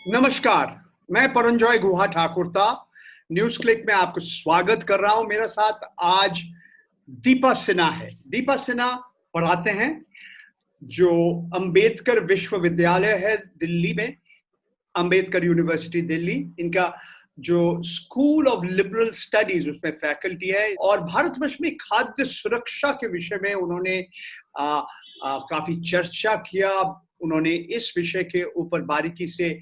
नमस्कार, मैं परंजॉय गुहा Thakurta news click में आपको स्वागत कर रहा हूं। मेरे साथ आज दीपा सिन्हा है। दीपा सिन्हा पढ़ाते हैं जो अंबेडकर विश्वविद्यालय है दिल्ली में, अंबेडकर यूनिवर्सिटी दिल्ली। इनका जो स्कूल ऑफ लिबरल स्टडीज उसमें फैकल्टी है और भारतवर्ष में खाद्य सुरक्षा के विषय में उन्होंने काफी चर्चा किया। उन्होंने इस विषय के ऊपर बारीकी से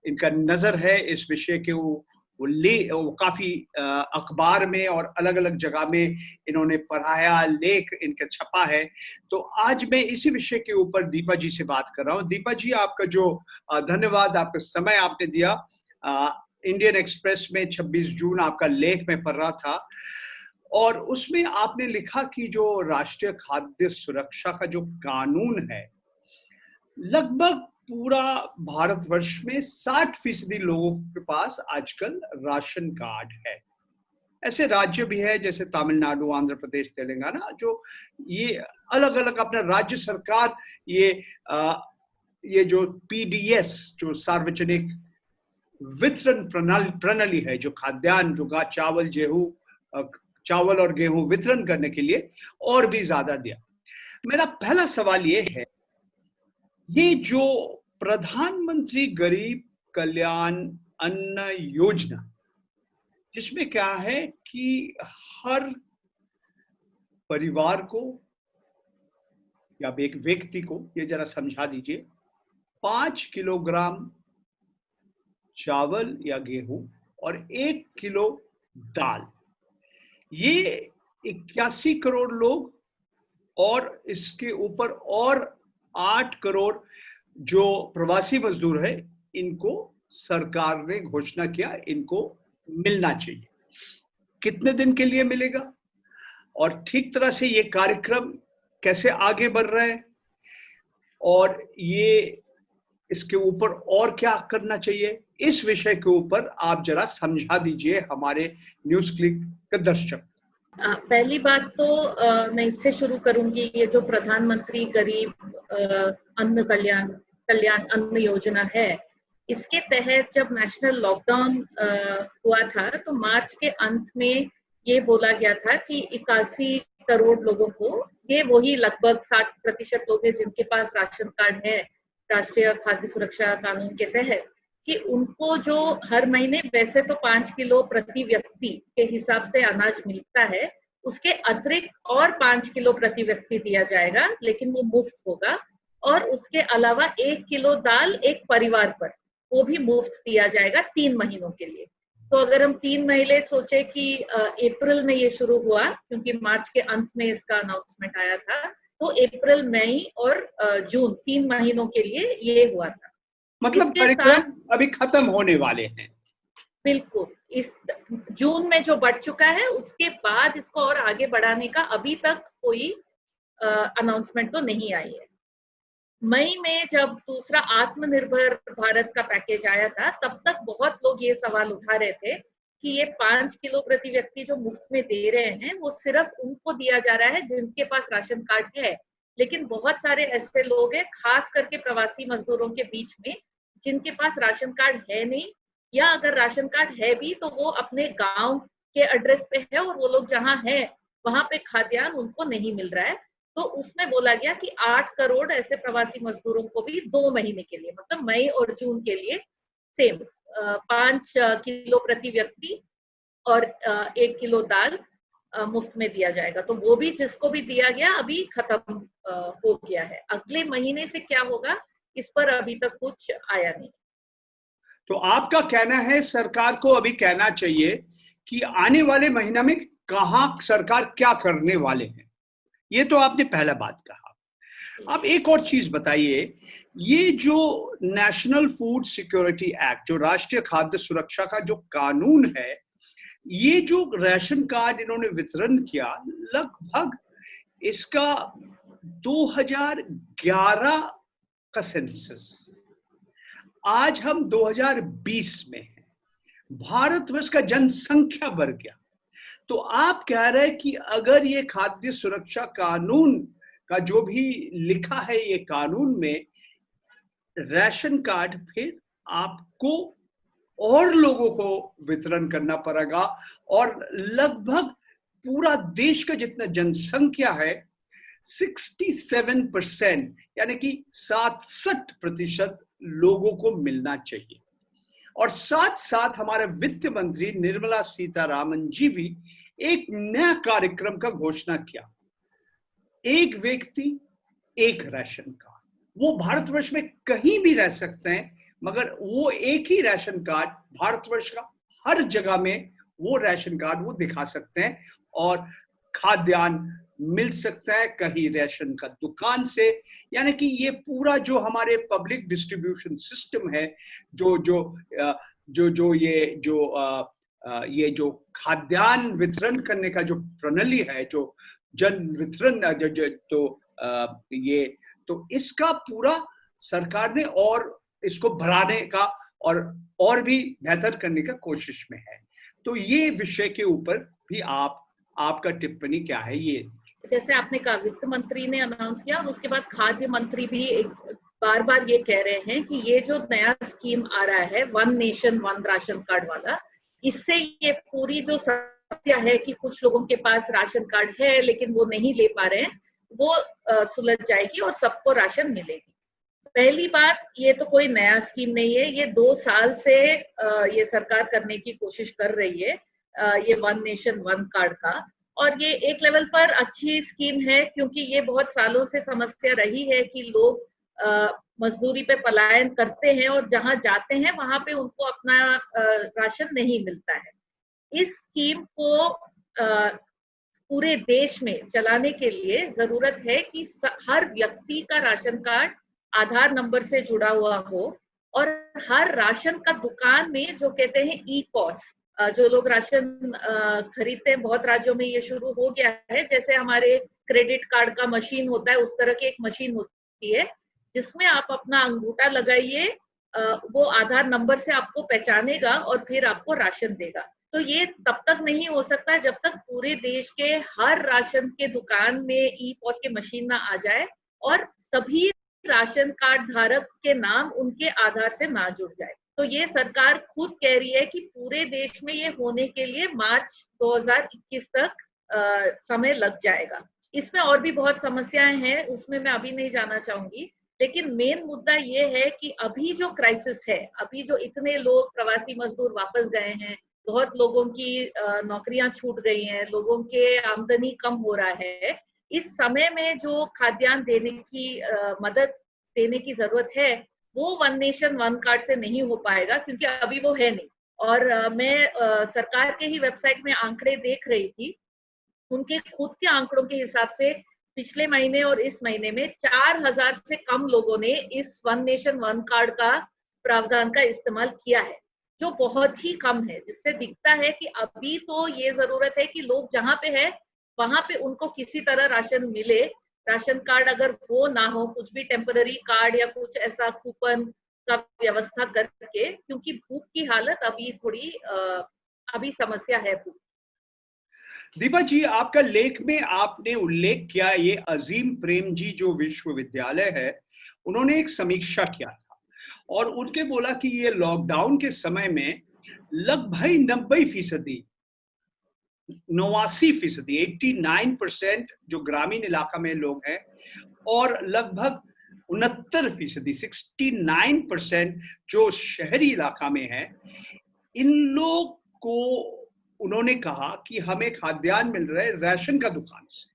इनका नजर है। इस विषय के वो काफी अखबार में और अलग अलग जगह में इन्होंने पढ़ाया, लेख इनका छपा है। तो आज मैं इसी विषय के ऊपर दीपा जी से बात कर रहा हूँ। दीपा जी, आपका जो धन्यवाद, आपका समय आपने दिया। इंडियन एक्सप्रेस में 26 जून आपका लेख में पढ़ रहा था और उसमें आपने लिखा कि जो राष्ट्रीय खाद्य सुरक्षा का जो कानून है, लगभग पूरा भारतवर्ष में 60% लोगों के पास आजकल राशन कार्ड है। ऐसे राज्य भी है जैसे तमिलनाडु, आंध्र प्रदेश, तेलंगाना, जो ये अलग अलग अपना राज्य सरकार ये जो पीडीएस जो सार्वजनिक वितरण प्रणाली है, जो खाद्यान्न, जो चावल और गेहूं वितरण करने के लिए और भी ज्यादा दिया। मेरा पहला सवाल ये है, ये जो प्रधानमंत्री गरीब कल्याण अन्न योजना, जिसमें क्या है कि हर परिवार को या एक व्यक्ति को, ये जरा समझा दीजिए, 5 किलोग्राम चावल या गेहूं और 1 किलो दाल, ये 81 करोड़ लोग और इसके ऊपर और 8 करोड़ जो प्रवासी मजदूर है, इनको सरकार ने घोषणा किया इनको मिलना चाहिए। कितने दिन के लिए मिलेगा और ठीक तरह से ये कार्यक्रम कैसे आगे बढ़ रहा है और ये इसके ऊपर और क्या करना चाहिए, इस विषय के ऊपर आप जरा समझा दीजिए हमारे न्यूज क्लिक के दर्शक। पहली बात तो मैं इससे शुरू करूंगी। ये जो प्रधानमंत्री गरीब अन्न कल्याण अन्न योजना है, इसके तहत जब नेशनल लॉकडाउन हुआ था तो मार्च के अंत में ये बोला गया था कि 81 करोड़ लोगों को, ये वही लगभग 60% लोग हैं जिनके पास राशन कार्ड है राष्ट्रीय खाद्य सुरक्षा कानून के तहत, कि उनको जो हर महीने वैसे तो 5 किलो प्रति व्यक्ति के हिसाब से अनाज मिलता है, उसके अतिरिक्त और 5 किलो प्रति व्यक्ति दिया जाएगा, लेकिन वो मुफ्त होगा। और उसके अलावा 1 किलो दाल एक परिवार पर, वो भी मुफ्त दिया जाएगा 3 महीनों के लिए। तो अगर हम 3 महीने सोचे कि अप्रैल में ये शुरू हुआ, क्योंकि मार्च के अंत में इसका अनाउंसमेंट आया था, तो अप्रैल, मई और जून 3 महीनों के लिए ये हुआ था। मतलब कार्यक्रम अभी खत्म होने वाले हैं। बिल्कुल, इस जून में जो बढ़ चुका है, उसके बाद इसको और आगे बढ़ाने का अभी तक कोई अनाउंसमेंट तो नहीं आई है। मई में जब दूसरा आत्मनिर्भर भारत का पैकेज आया था, तब तक बहुत लोग ये सवाल उठा रहे थे कि ये 5 किलो प्रति व्यक्ति जो मुफ्त में दे रहे हैं, वो सिर्फ उनको दिया जा रहा है जिनके पास राशन कार्ड है। लेकिन बहुत सारे ऐसे लोग हैं, खास करके प्रवासी मजदूरों के बीच में, जिनके पास राशन कार्ड है नहीं, या अगर राशन कार्ड है भी तो वो अपने गांव के एड्रेस पे है और वो लोग जहां है वहां पे खाद्यान्न उनको नहीं मिल रहा है। तो उसमें बोला गया कि 8 करोड़ ऐसे प्रवासी मजदूरों को भी 2 महीने के लिए, मतलब मई और जून के लिए सेम 5 किलो प्रति व्यक्ति और 1 किलो दाल मुफ्त में दिया जाएगा। तो वो भी जिसको भी दिया गया अभी खत्म हो गया है। अगले महीने से क्या होगा, इस पर अभी तक कुछ आया नहीं। तो आपका कहना है सरकार को अभी कहना चाहिए कि आने वाले महीना में कहाँ सरकार क्या करने वाले हैं, ये तो आपने पहला बात कहा। अब एक और चीज बताइए, ये जो नेशनल फूड सिक्योरिटी एक्ट, जो राष्ट्रीय खाद्य सुरक्षा का जो कानून है, ये जो राशन कार्ड इन्होंने वितरण किया, लगभग इसका 2011 का सेंसस, आज हम 2020 में हैं, भारतवर्ष का जनसंख्या बढ़ गया। तो आप कह रहे हैं कि अगर ये खाद्य सुरक्षा कानून का जो भी लिखा है ये कानून में, राशन कार्ड फिर आपको और लोगों को वितरण करना पड़ेगा, और लगभग पूरा देश का जितना जनसंख्या है 67%, यानी कि 67% लोगों को मिलना चाहिए। और साथ साथ हमारे वित्त मंत्री निर्मला सीतारामन जी भी एक नया कार्यक्रम का घोषणा किया, एक व्यक्ति एक राशन कार्ड। वो भारतवर्ष में कहीं भी रह सकते हैं, मगर वो एक ही राशन कार्ड भारतवर्ष का हर जगह में वो राशन कार्ड वो दिखा सकते हैं और खाद्यान्न मिल सकता है कहीं राशन का दुकान से। यानी कि ये पूरा जो हमारे पब्लिक डिस्ट्रीब्यूशन सिस्टम है, जो जो जो जो ये जो खाद्यान्न वितरण करने का जो प्रणाली है, जो जन वितरण ये तो इसका पूरा सरकार ने और इसको बढ़ाने का और भी बेहतर करने का कोशिश में है। तो ये विषय के ऊपर भी आपका टिप्पणी क्या है? ये जैसे आपने कहा वित्त मंत्री ने अनाउंस किया, और उसके बाद खाद्य मंत्री भी एक बार बार ये कह रहे हैं कि ये जो नया स्कीम आ रहा है, one nation one ration card वाला, इससे ये पूरी जो समस्या है कि कुछ लोगों के पास राशन कार्ड है लेकिन वो नहीं ले पा रहे हैं, वो सुलझ जाएगी और सबको राशन मिलेगी। पहली बात, ये तो कोई नया स्कीम नहीं है, ये 2 साल से ये सरकार करने की कोशिश कर रही है, ये वन नेशन वन कार्ड का। और ये एक लेवल पर अच्छी स्कीम है, क्योंकि ये बहुत सालों से समस्या रही है कि लोग मजदूरी पे पलायन करते हैं और जहां जाते हैं वहां पे उनको अपना राशन नहीं मिलता है। इस स्कीम को पूरे देश में चलाने के लिए जरूरत है कि हर व्यक्ति का राशन कार्ड आधार नंबर से जुड़ा हुआ हो, और हर राशन का दुकान में, जो कहते हैं ई पॉस, जो लोग राशन खरीदते हैं, बहुत राज्यों में ये शुरू हो गया है, जैसे हमारे क्रेडिट कार्ड का मशीन होता है, उस तरह की एक मशीन होती है जिसमें आप अपना अंगूठा लगाइए, वो आधार नंबर से आपको पहचानेगा और फिर आपको राशन देगा। तो ये तब तक नहीं हो सकता जब तक पूरे देश के हर राशन के दुकान में ई पॉस की मशीन ना आ जाए और सभी राशन कार्ड धारक के नाम उनके आधार से ना जुड़ जाए। तो ये सरकार खुद कह रही है कि पूरे देश में ये होने के लिए मार्च 2021 तक समय लग जाएगा। इसमें और भी बहुत समस्याएं हैं, उसमें मैं अभी नहीं जाना चाहूंगी, लेकिन मेन मुद्दा ये है कि अभी जो क्राइसिस है, अभी जो इतने लोग प्रवासी मजदूर वापस गए हैं, बहुत लोगों की नौकरियां छूट गई हैं, लोगों के आमदनी कम हो रहा है, इस समय में जो खाद्यान्न देने की मदद देने की जरूरत है, वो वन नेशन वन कार्ड से नहीं हो पाएगा, क्योंकि अभी वो है नहीं। और मैं सरकार के ही वेबसाइट में आंकड़े देख रही थी, उनके खुद के आंकड़ों के हिसाब से पिछले महीने और इस महीने में 4000 से कम लोगों ने इस वन नेशन वन कार्ड का प्रावधान का इस्तेमाल किया है, जो बहुत ही कम है, जिससे दिखता है कि अभी तो ये जरूरत है कि लोग जहां पे है वहां पे उनको किसी तरह राशन मिले। राशन कार्ड अगर वो ना हो, कुछ भी टेम्पररी कार्ड या कुछ ऐसा कूपन का व्यवस्था करके, क्योंकि भूख की हालत अभी थोड़ी अभी समस्या है भूख। दीपा जी, आपका लेख में आपने उल्लेख किया, ये अजीम प्रेम जी जो विश्वविद्यालय है, उन्होंने एक समीक्षा किया था और उनके बोला कि ये लॉकडाउन के समय में लगभग 89%, 89% जो ग्रामीण इलाका में लोग हैं, और लगभग 69%, 69% जो शहरी इलाका में है, इन लोग को उन्होंने कहा कि हमें खाद्यान्न मिल रहा है राशन का दुकान से।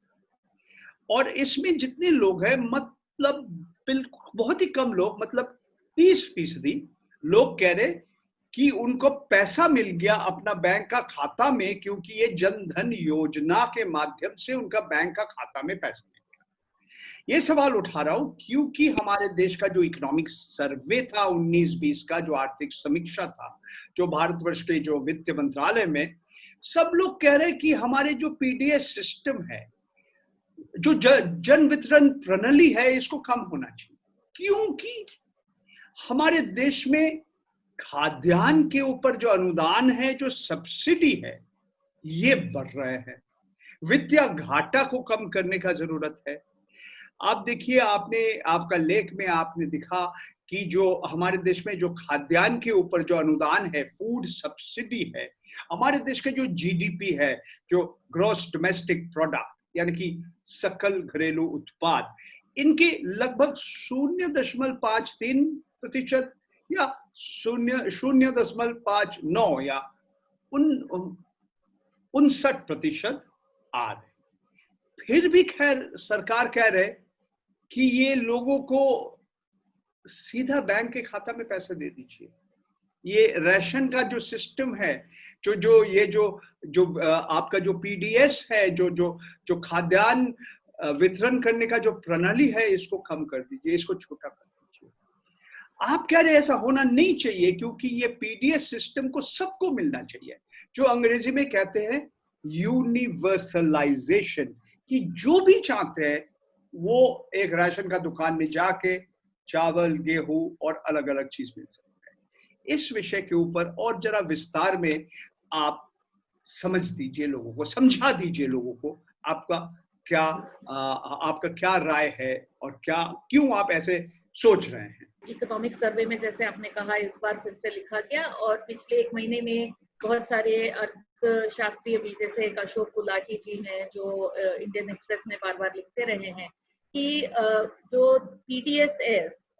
और इसमें जितने लोग हैं, मतलब बिल्कुल बहुत ही कम लोग, मतलब 30% लोग कह रहे कि उनको पैसा मिल गया अपना बैंक का खाता में, क्योंकि ये जन धन योजना के माध्यम से उनका बैंक का खाता में पैसा मिल गया। ये सवाल उठा रहा हूं क्योंकि हमारे देश का जो इकोनॉमिक सर्वे था 19-20 का, जो आर्थिक समीक्षा था, जो भारतवर्ष के जो वित्त मंत्रालय में, सब लोग कह रहे कि हमारे जो पीडीएस सिस्टम है, जो जन वितरण प्रणाली है, इसको कम होना चाहिए, क्योंकि हमारे देश में खाद्यान्न के ऊपर जो अनुदान है, जो सब्सिडी है, ये बढ़ रहे हैं। वित्तीय घाटा को कम करने का जरूरत है। आप देखिए, आपका लेख में आपने दिखा कि जो हमारे देश में जो खाद्यान्न के ऊपर जो अनुदान है, फूड सब्सिडी है, हमारे देश के जो जीडीपी है, जो ग्रॉस डोमेस्टिक प्रोडक्ट यानी कि सकल घरेलू उत्पाद, इनके लगभग 0.53% या 0.59 या 59% आ रहे। फिर भी खैर सरकार कह रहे कि ये लोगों को सीधा बैंक के खाता में पैसे दे दीजिए। ये राशन का जो सिस्टम है, जो आपका जो पीडीएस है, जो खाद्यान्न वितरण करने का जो प्रणाली है, इसको कम कर दीजिए, इसको छोटा कर दीजिए। आप कह रहे ऐसा होना नहीं चाहिए, क्योंकि ये पीडीएस सिस्टम को सबको मिलना चाहिए, जो अंग्रेजी में कहते हैं यूनिवर्सलाइजेशन, कि जो भी चाहते हैं वो एक राशन का दुकान में जाके चावल, गेहूं और अलग अलग चीज मिल सकते हैं। इस विषय के ऊपर और जरा विस्तार में आप समझ दीजिए लोगों को, समझा दीजिए लोगों को, आपका क्या राय है और क्यों आप ऐसे सोच रहे हैं। इकोनॉमिक सर्वे में जैसे आपने कहा इस बार फिर से लिखा गया, और पिछले 1 महीने में बहुत सारे अर्थशास्त्रीय भी, जैसे एक अशोक गुलाटी जी हैं जो इंडियन एक्सप्रेस में बार बार लिखते रहे हैं कि जो पीडीएसएस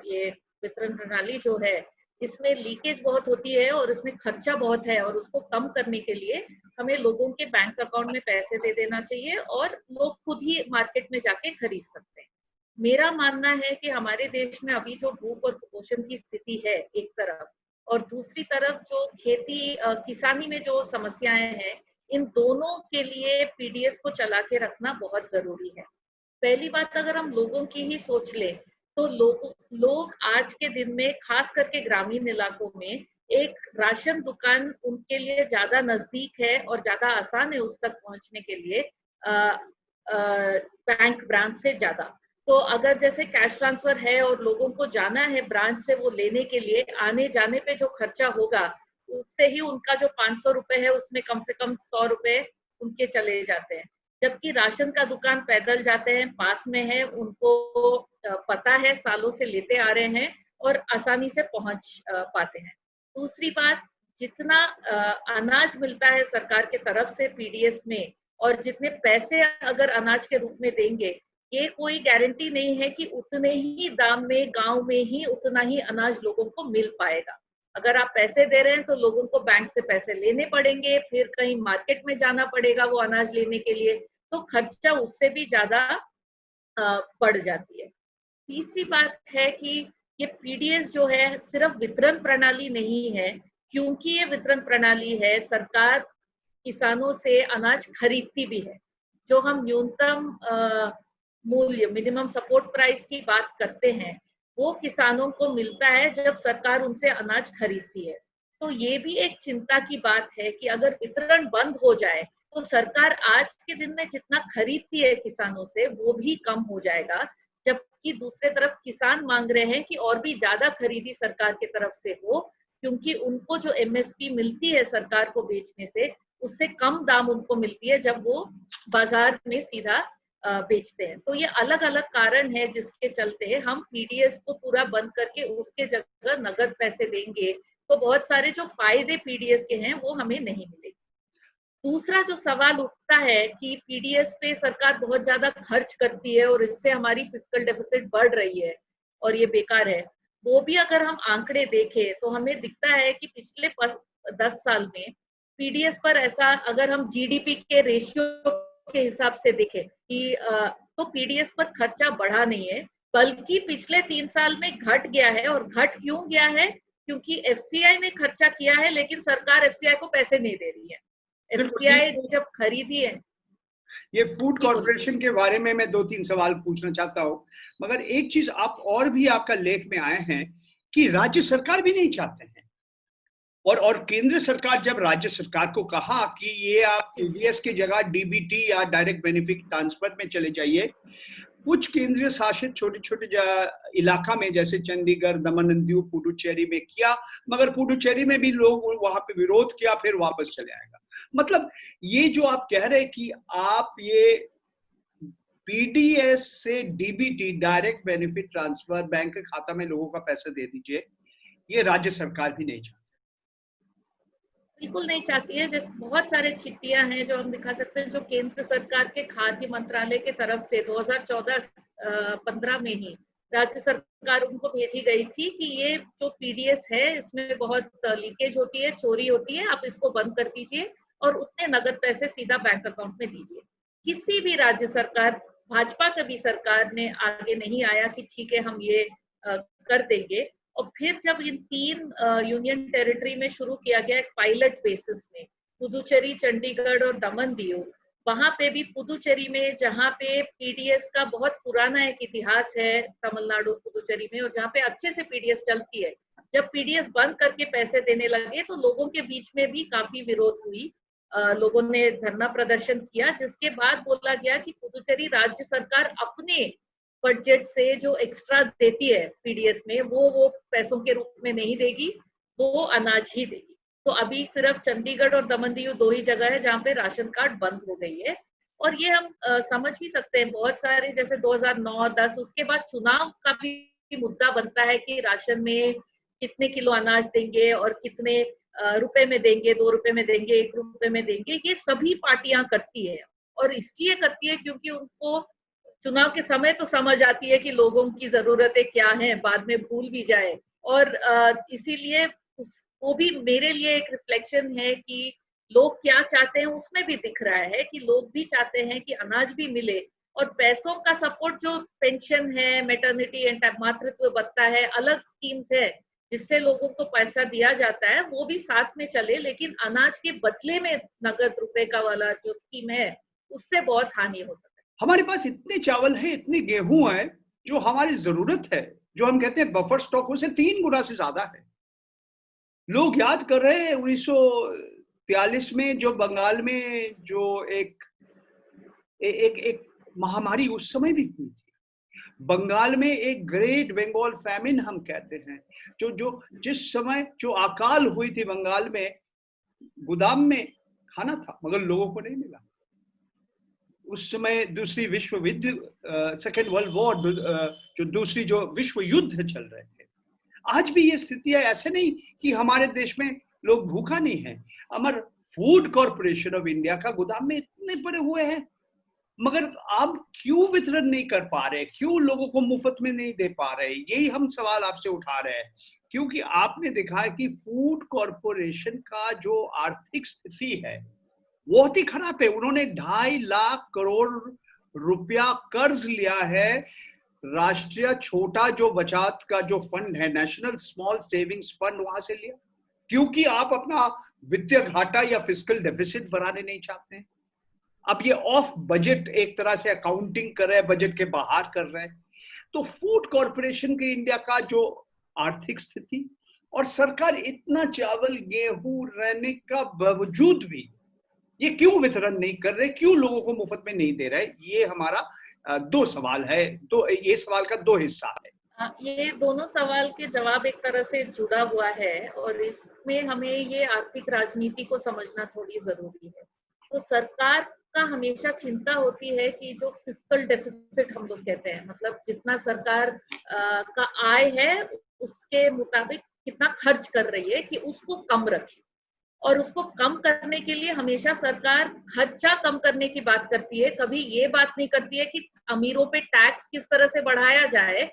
ये वितरण प्रणाली जो है, इसमें लीकेज बहुत होती है और इसमें खर्चा बहुत है, और उसको कम करने के लिए हमें लोगों के बैंक अकाउंट में पैसे दे देना चाहिए और लोग खुद ही मार्केट में जाके खरीद सकते हैं। मेरा मानना है कि हमारे देश में अभी जो भूख और कुपोषण की स्थिति है एक तरफ, और दूसरी तरफ जो खेती किसानी में जो समस्याएं हैं, इन दोनों के लिए पीडीएस को चला के रखना बहुत जरूरी है। पहली बात, अगर हम लोगों की ही सोच लें तो लोग आज के दिन में खास करके ग्रामीण इलाकों में एक राशन दुकान उनके लिए ज्यादा नजदीक है और ज्यादा आसान है उस तक पहुंचने के लिए बैंक ब्रांच से ज्यादा। तो अगर जैसे कैश ट्रांसफर है और लोगों को जाना है ब्रांच से वो लेने के लिए, आने जाने पे जो खर्चा होगा उससे ही उनका जो 500 रुपए है उसमें कम से कम 100 रुपए उनके चले जाते हैं। जबकि राशन का दुकान पैदल जाते हैं, पास में है, उनको पता है, सालों से लेते आ रहे हैं और आसानी से पहुंच पाते हैं। दूसरी बात, जितना अनाज मिलता है सरकार के तरफ से पीडीएस में, और जितने पैसे अगर अनाज के रूप में देंगे, ये कोई गारंटी नहीं है कि उतने ही दाम में गांव में ही उतना ही अनाज लोगों को मिल पाएगा। अगर आप पैसे दे रहे हैं तो लोगों को बैंक से पैसे लेने पड़ेंगे, फिर कहीं मार्केट में जाना पड़ेगा वो अनाज लेने के लिए, तो खर्चा उससे भी ज्यादा बढ़ जाती है। तीसरी बात है कि ये पीडीएस जो है सिर्फ वितरण प्रणाली नहीं है, क्योंकि ये वितरण प्रणाली है, सरकार किसानों से अनाज खरीदती भी है। जो हम न्यूनतम मूल्य, मिनिमम सपोर्ट प्राइस की बात करते हैं, वो किसानों को मिलता है जब सरकार उनसे अनाज खरीदती है। तो ये भी एक चिंता की बात है कि अगर वितरण बंद हो जाए तो सरकार आज के दिन में जितना खरीदती है किसानों से वो भी कम हो जाएगा, जबकि दूसरे तरफ किसान मांग रहे हैं कि और भी ज्यादा खरीदी सरकार की तरफ से हो, क्योंकि उनको जो एमएसपी मिलती है सरकार को बेचने से, उससे कम दाम उनको मिलती है जब वो बाजार में सीधा बेचते हैं। तो ये अलग अलग कारण है जिसके चलते हम पीडीएस को पूरा बंद करके उसके जगह नगद पैसे देंगे तो बहुत सारे जो फायदे पीडीएस के हैं वो हमें नहीं मिलेंगे। दूसरा जो सवाल उठता है कि पीडीएस पे सरकार बहुत ज्यादा खर्च करती है और इससे हमारी फिस्कल डेफिसिट बढ़ रही है और ये बेकार है, वो भी अगर हम आंकड़े देखें तो हमें दिखता है कि पिछले 10 साल में पीडीएस पर ऐसा, अगर हम जीडीपी के रेशियो के हिसाब से देखें कि तो पीडीएस पर खर्चा बढ़ा नहीं है, बल्कि पिछले 3 साल में घट गया है। और घट क्यों गया है? क्योंकि एफसीआई ने खर्चा किया है लेकिन सरकार एफसीआई को पैसे नहीं दे रही है। एफसीआई जब खरीदी है, ये फूड कॉर्पोरेशन के बारे में मैं 2-3 सवाल पूछना चाहता हूँ, मगर एक चीज आप और भी आपका लेख में आए हैं कि राज्य सरकार भी नहीं चाहते हैं, और केंद्र सरकार जब राज्य सरकार को कहा कि ये आप पीडीएस की जगह डीबीटी या डायरेक्ट बेनिफिट ट्रांसफर में चले जाइए, कुछ केंद्रीय शासित छोटे छोटे इलाका में जैसे चंडीगढ़, दमन दीव, पुडुचेरी में किया, मगर पुडुचेरी में भी लोग वहां पे विरोध किया, फिर वापस चले आएगा। मतलब ये जो आप कह रहे हैं कि आप ये पीडीएस से DBT, direct benefit transfer, bank के खाता में लोगों का पैसा दे दीजिए, ये राज्य सरकार भी नहीं चाहती। बिल्कुल नहीं चाहती है। जैसे बहुत सारे चिट्ठियां हैं जो हम दिखा सकते हैं, जो केंद्र सरकार के खाद्य मंत्रालय के तरफ से 2014-15 में ही राज्य सरकार उनको भेजी गई थी कि ये जो पीडीएस है इसमें बहुत लीकेज होती है, चोरी होती है, आप इसको बंद कर दीजिए और उतने नगद पैसे सीधा बैंक अकाउंट में दीजिए। किसी भी राज्य सरकार, भाजपा का भी सरकार ने आगे नहीं आया कि ठीक है हम ये कर देंगे। और फिर जब इन 3 यूनियन टेरिटरी में शुरू किया गया एक पायलट बेसिस में, पुदुचेरी, चंडीगढ़ और दमन दीव, वहां पे भी पुदुचेरी में जहां पे पीडीएस का बहुत पुराना एक इतिहास है तमिलनाडु पुदुचेरी में, और जहां पे अच्छे से पीडीएस चलती है, जब पीडीएस बंद करके पैसे देने लगे तो लोगों के बीच में भी काफी विरोध हुई। लोगों ने धरना प्रदर्शन किया, जिसके बाद बोला गया कि पुदुचेरी राज्य सरकार अपने बजट से जो एक्स्ट्रा देती है पीडीएस में वो पैसों के रूप में नहीं देगी, वो अनाज ही देगी। तो अभी सिर्फ चंडीगढ़ और दमन दीव 2 ही जगह है जहाँ पे राशन कार्ड बंद हो गई है। और ये हम समझ भी सकते हैं, बहुत सारे जैसे 2009-10 उसके बाद चुनाव का भी मुद्दा बनता है कि राशन में कितने किलो अनाज देंगे और कितने रुपए में देंगे, 2 रुपए में देंगे, 1 रुपए में देंगे। ये सभी पार्टियां करती है और इसलिए करती है क्योंकि उनको चुनाव के समय तो समझ आती है कि लोगों की जरूरतें क्या हैं, बाद में भूल भी जाए। और इसीलिए वो भी मेरे लिए एक रिफ्लेक्शन है कि लोग क्या चाहते हैं, उसमें भी दिख रहा है कि लोग भी चाहते हैं कि अनाज भी मिले और पैसों का सपोर्ट, जो पेंशन है, मैटरनिटी एंड मातृत्व भत्ता है, अलग स्कीम्स है जिससे लोगों को पैसा दिया जाता है, वो भी साथ में चले, लेकिन अनाज के बदले में नगद रुपए का वाला जो स्कीम है उससे बहुत हानि हो सकती है। हमारे पास इतने चावल है, इतने गेहूं है, जो हमारी जरूरत है, जो हम कहते हैं बफर स्टॉक, उसे 3 गुना से ज्यादा है। लोग याद कर रहे हैं 1943 में जो बंगाल में जो एक महामारी उस समय भी हुई थी। बंगाल में एक ग्रेट बंगाल फैमिन हम कहते हैं, जिस समय जो अकाल हुई थी बंगाल में, गोदाम में खाना था मगर लोगों को नहीं मिला। उस समय दूसरी विश्व युद्ध, सेकेंड वर्ल्ड वॉर, जो दूसरी जो विश्व युद्ध चल रहे थे। आज भी ये स्थिति है। ऐसे नहीं कि हमारे देश में लोग भूखा नहीं है। अमर फूड कॉर्पोरेशन ऑफ इंडिया का गोदाम में इतने भरे हुए हैं, मगर आप क्यों वितरण नहीं कर पा रहे, क्यों लोगों को मुफ्त में नहीं दे पा रहे? यही हम सवाल आपसे उठा रहे हैं, क्योंकि आपने देखा है कि फूड कॉर्पोरेशन का जो आर्थिक स्थिति है बहुत ही खराब है। उन्होंने 2.5 लाख करोड़ रुपया कर्ज लिया है। राष्ट्रीय छोटा जो बचत का जो फंड है, नेशनल स्मॉल सेविंग्स फंड, वहां से लिया, क्योंकि आप अपना वित्तीय घाटा या फिस्कल डेफिसिट बढ़ाने नहीं चाहते हैं। अब ये ऑफ बजट एक तरह से अकाउंटिंग कर रहे हैं, बजट के बाहर कर रहे हैं। तो फूड कॉर्पोरेशन के इंडिया का जो आर्थिक स्थिति, और सरकार इतना चावल गेहूं रहने का बावजूद भी ये क्यों वितरण नहीं कर रहे, क्यों लोगों को मुफ्त में नहीं दे रहे? ये हमारा 2 सवाल है। तो ये सवाल का 2 हिस्सा है। ये दोनों सवाल के जवाब एक तरह से जुड़ा हुआ है और इसमें हमें ये आर्थिक राजनीति को समझना थोड़ी जरूरी है। तो सरकार का हमेशा चिंता होती है कि जो फिस्कल डेफिसिट हम लोग कहते हैं, मतलब जितना सरकार का आय है उसके मुताबिक कितना खर्च कर रही है, कि उसको कम रखे। और उसको कम करने के लिए हमेशा सरकार खर्चा कम करने की बात करती है, कभी ये बात नहीं करती है कि अमीरों पे टैक्स किस तरह से बढ़ाया जाए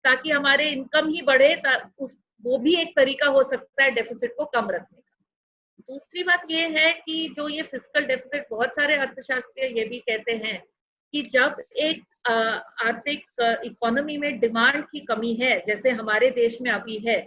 ताकि हमारे इनकम ही बढ़े। वो भी एक तरीका हो सकता है डेफिसिट को कम रखने का। दूसरी बात ये है कि जो ये फिस्कल डेफिसिट, बहुत सारे अर्थशास्त्री ये भी कहते हैं कि जब एक आर्थिक इकोनॉमी में डिमांड की कमी है, जैसे हमारे देश में अभी है,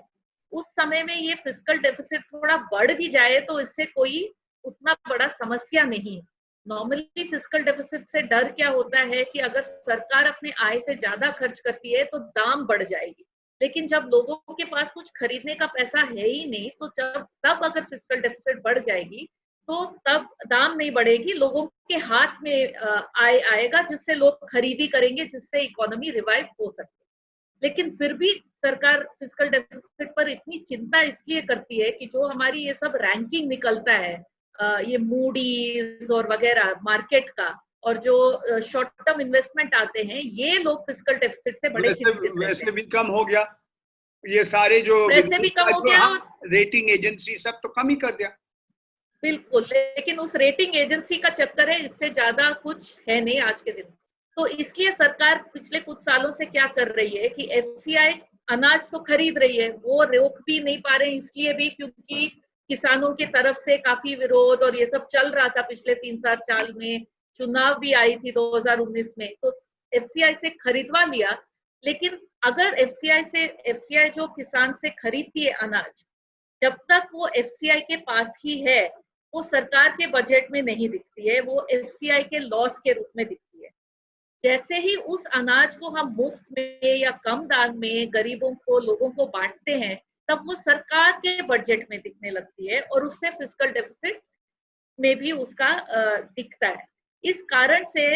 उस समय में ये फिस्कल डेफिसिट थोड़ा बढ़ भी जाए तो इससे कोई उतना बड़ा समस्या नहीं। नॉर्मली फिस्कल डेफिसिट से डर क्या होता है कि अगर सरकार अपने आय से ज्यादा खर्च करती है तो दाम बढ़ जाएगी, लेकिन जब लोगों के पास कुछ खरीदने का पैसा है ही नहीं, तो तब अगर फिस्कल डेफिसिट बढ़ जाएगी तो तब दाम नहीं बढ़ेगी, लोगों के हाथ में आय आएगा जिससे लोग खरीदी करेंगे, जिससे इकोनॉमी रिवाइव हो सकती है। लेकिन फिर भी सरकार फिस्कल डेफिसिट पर इतनी चिंता इसलिए करती है कि जो हमारी ये सब रैंकिंग निकलता है, ये मूडीज और वगैरह मार्केट का, और जो शॉर्ट टर्म इन्वेस्टमेंट आते हैं, ये लोग फिस्कल डेफिसिट से बड़े चिंतित रहते हैं। वैसे भी कम हो गया, ये सारे जो वैसे भी कम हो गया, रेटिंग एजेंसी सब तो कम ही कर दिया। बिल्कुल, लेकिन उस रेटिंग एजेंसी का चक्कर है, इससे ज्यादा कुछ है नहीं आज के दिन। तो इसलिए सरकार पिछले कुछ सालों से क्या कर रही है कि एफसीआई अनाज तो खरीद रही है, वो रोक भी नहीं पा रहे, इसलिए भी क्योंकि किसानों की तरफ से काफी विरोध और ये सब चल रहा था पिछले 3-4 साल में, चुनाव भी आई थी 2019 में, तो एफसीआई से खरीदवा लिया। लेकिन अगर एफसीआई जो किसान से खरीदती है अनाज, जब तक वो एफसीआई के पास ही है, वो सरकार के बजट में नहीं दिखती है, वो एफसीआई के लॉस के रूप में दिखती है। जैसे ही उस अनाज को हम मुफ्त में या कम दाम में गरीबों को, लोगों को बांटते हैं, तब वो सरकार के बजट में दिखने लगती है और उससे फिस्कल डेफिसिट में भी उसका दिखता है। इस कारण से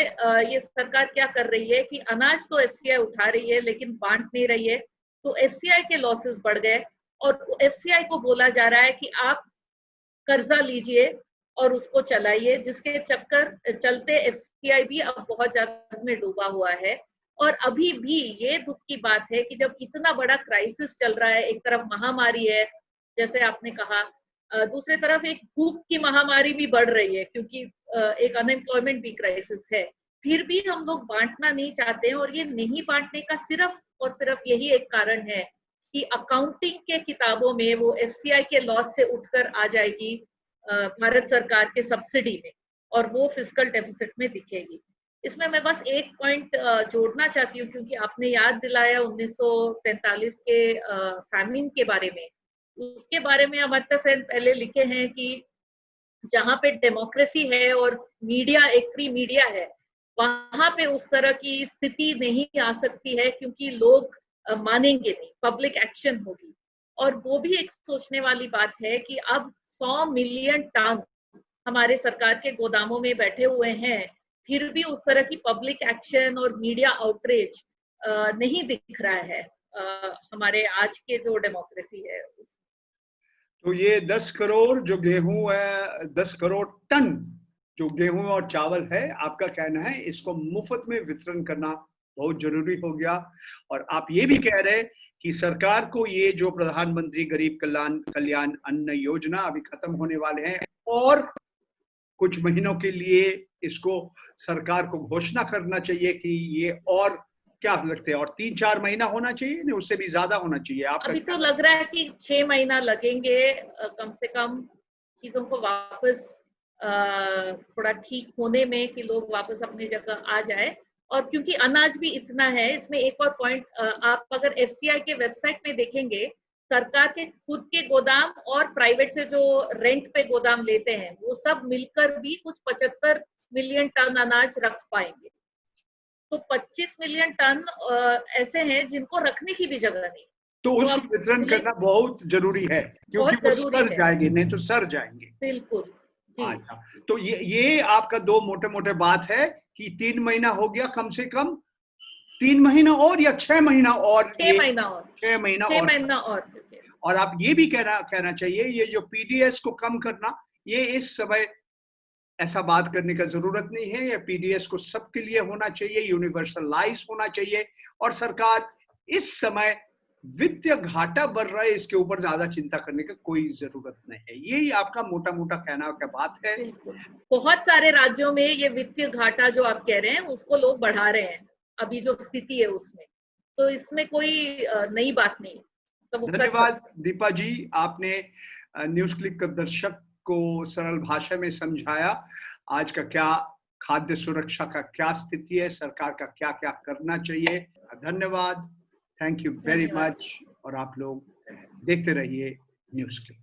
ये सरकार क्या कर रही है कि अनाज तो एफसीआई उठा रही है लेकिन बांट नहीं रही है, तो एफसीआई के लॉसेस बढ़ गए और एफसीआई को बोला जा रहा है कि आप कर्जा लीजिए और उसको चलाइए, जिसके चक्कर चलते एफसीआई भी अब बहुत ज्यादा में डूबा हुआ है। और अभी भी ये दुख की बात है कि जब इतना बड़ा क्राइसिस चल रहा है, एक तरफ महामारी है जैसे आपने कहा, दूसरी तरफ एक भूख की महामारी भी बढ़ रही है क्योंकि एक अनएम्प्लॉयमेंट भी क्राइसिस है, फिर भी हम लोग बांटना नहीं चाहते हैं। और ये नहीं बांटने का सिर्फ और सिर्फ यही एक कारण है कि अकाउंटिंग के किताबों में वो एफसीआई के लॉस से उठकर आ जाएगी भारत सरकार के सब्सिडी में, और वो फिस्कल डेफिसिट में दिखेगी। इसमें मैं बस एक पॉइंट जोड़ना चाहती हूँ, क्योंकि आपने याद दिलाया 1943 के फैमिन के बारे में। उसके बारे में अमर्त्य सेन पहले लिखे हैं कि जहाँ पे डेमोक्रेसी है और मीडिया, एक फ्री मीडिया है, वहां पे उस तरह की स्थिति नहीं आ सकती है क्योंकि लोग मानेंगे नहीं, पब्लिक एक्शन होगी। और वो भी एक सोचने वाली बात है कि अब 100 मिलियन टन हमारे सरकार के गोदामों में बैठे हुए हैं, फिर भी उस तरह की पब्लिक एक्शन और मीडिया आउटरीच नहीं दिख रहा है हमारे आज के जो डेमोक्रेसी है। तो ये 10 करोड़ जो गेहूं है, 10 करोड़ टन जो गेहूं और चावल है, आपका कहना है इसको मुफ्त में वितरण करना बहुत जरूरी हो गया। और आप ये भी कह रहे कि सरकार को ये जो प्रधानमंत्री गरीब कल्याण अन्न योजना अभी खत्म होने वाले हैं, और कुछ महीनों के लिए इसको सरकार को घोषणा करना चाहिए कि ये, और क्या लगते हैं, और 3-4 महीना होना चाहिए, नहीं उससे भी ज्यादा होना चाहिए? आपका अभी तो लग रहा है कि 6 महीना लगेंगे कम से कम चीजों को वापस थोड़ा ठीक होने में, कि लोग वापस अपनी जगह आ जाए। और क्योंकि अनाज भी इतना है, इसमें एक और पॉइंट, आप अगर एफसीआई के वेबसाइट में देखेंगे, सरकार के खुद के गोदाम और प्राइवेट से जो रेंट पे गोदाम लेते हैं, वो सब मिलकर भी कुछ 75 मिलियन टन अनाज रख पाएंगे। तो 25 मिलियन टन ऐसे हैं जिनको रखने की भी जगह नहीं, तो उसको वितरण करना बहुत जरूरी है, क्योंकि वो सर जाएंगे, नहीं तो सर जाएंगे। बिल्कुल जी। अच्छा, तो ये आपका 2 मोटे बात है कि 3 महीना हो गया, कम से कम 3 महीना और या 6 महीना और, 6 महीना और, 6 महीना और आप ये भी कहना चाहिए, ये जो पीडीएस को कम करना, ये इस समय ऐसा बात करने का जरूरत नहीं है। ये पीडीएस को सबके लिए होना चाहिए, यूनिवर्सलाइज होना चाहिए, और सरकार इस समय वित्तीय घाटा बढ़ रहा है, इसके ऊपर ज्यादा चिंता करने का कोई जरूरत नहीं है। यही आपका मोटा कहना का बात है। बहुत सारे राज्यों में ये वित्तीय घाटा जो आप कह रहे हैं उसको लोग बढ़ा रहे हैं अभी जो स्थिति है उसमें, तो इसमें कोई नई बात नहीं। धन्यवाद दीपा जी, आपने न्यूज क्लिक का दर्शक को सरल भाषा में समझाया आज का क्या खाद्य सुरक्षा का क्या स्थिति है, सरकार का क्या क्या करना चाहिए। धन्यवाद, थैंक यू वेरी मच। और आप लोग देखते रहिए न्यूज क्लिक।